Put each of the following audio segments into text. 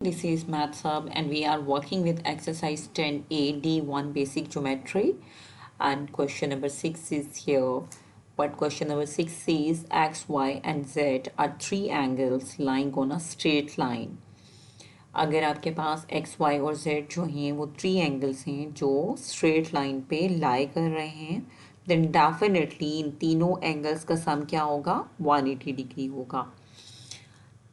This is Maths Hub and we are working with exercise 10A D1 basic geometry and question number 6 is here. But question number 6 says X, Y and Z are three angles lying on a straight line. अगर आपके पास X, Y और Z जो हैं वो three angles हैं जो straight line पे लाई कर रहे हैं देन डेफिनेटली इन तीनों एंगल्स का सम क्या होगा 180 डिग्री होगा.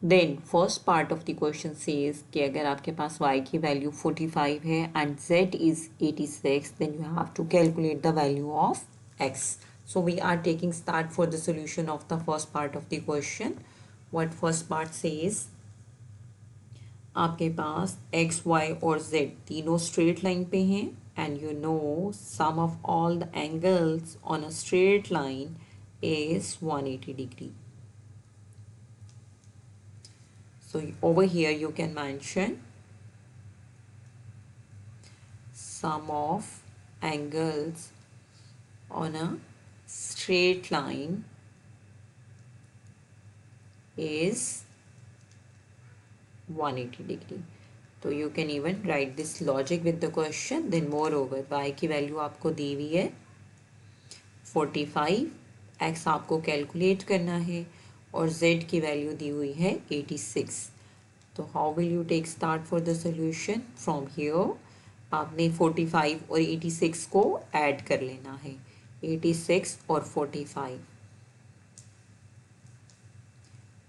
Then first part of the question says कि अगर आपके पास y की वैल्यू 45 है and z is 86 then you have to calculate the value of x. So we are taking start for the solution of the first part of the question. What first part says आपके पास x, y और z तीनों straight line पे हैं and you know sum of all the angles on a straight line is 180 degree. So over here you can mention sum of angles on a straight line is 180 degree. तो you can even write this logic with the question. Then moreover y की value आपको दी हुई है 45, x आपको calculate करना है और z की वैल्यू दी हुई है 86. तो how will you take start for the solution. From here आपने 45 और 86 को ऐड कर लेना है. 86 और 45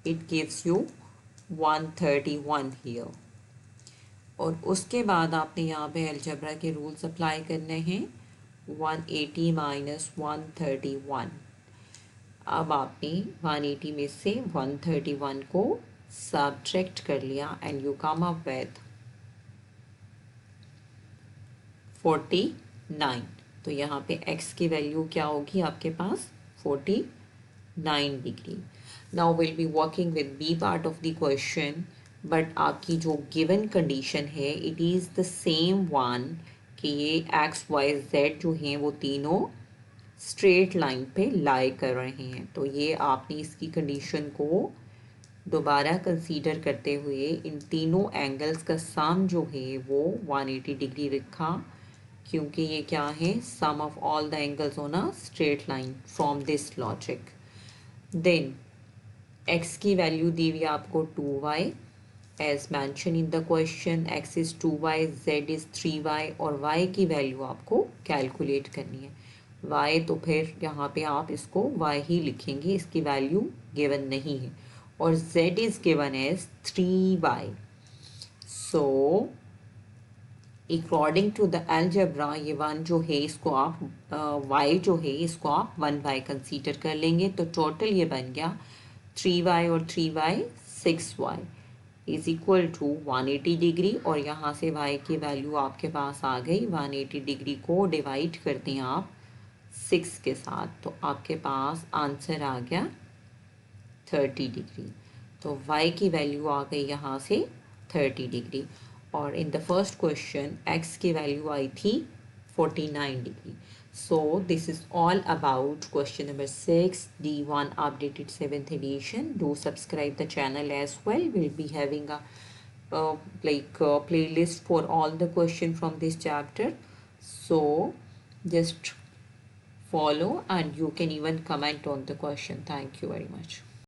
इट गिव्स यू 131 हियर. और उसके बाद आपने यहाँ पे अलजेब्रा के रूल्स अप्लाई करने हैं. 180 माइनस 131. अब आपने 180 में से 131 को सब्ट्रैक्ट कर लिया and you come up with 49. तो यहाँ पे x की वैल्यू क्या होगी आपके पास 49 degree. Now will be working with B part of the question. But आपकी जो गिवन कंडीशन है it is the same one कि ये x, y, z जो हैं वो तीनों स्ट्रेट लाइन पे लाई कर रहे हैं. तो ये आपने इसकी कंडीशन को दोबारा कंसीडर करते हुए इन तीनों एंगल्स का सम जो है वो 180 डिग्री रखा क्योंकि ये क्या है sum of all the angles on a straight line from this logic. Then x की वैल्यू दी हुई आपको 2y as mention in the question. x is 2y, z is 3y और y की वैल्यू आपको कैलकुलेट करनी है. y तो फिर यहाँ पे आप इसको y ही लिखेंगे, इसकी वैल्यू गिवन नहीं है. और z is given as 3y. So according to the algebra ये वन जो है इसको आप y जो है इसको आप 1y कंसीडर कर लेंगे. तो टोटल ये बन गया 3y और 3y 6y is equal to 180 degree. और यहाँ से y की वैल्यू आपके पास आ गई. 180 डिग्री को डिवाइड करते हैं आप 6 के साथ तो आपके पास आंसर आ गया 30 डिग्री. तो y की वैल्यू आ गई यहाँ से 30 डिग्री. और in the first question x की वैल्यू आई थी 49 degree. So this is all about question number 6 D1 updated 7th edition. Do subscribe the channel as well. We'll be having a playlist for all the question from this chapter. So just follow and you can even comment on the question. Thank you very much.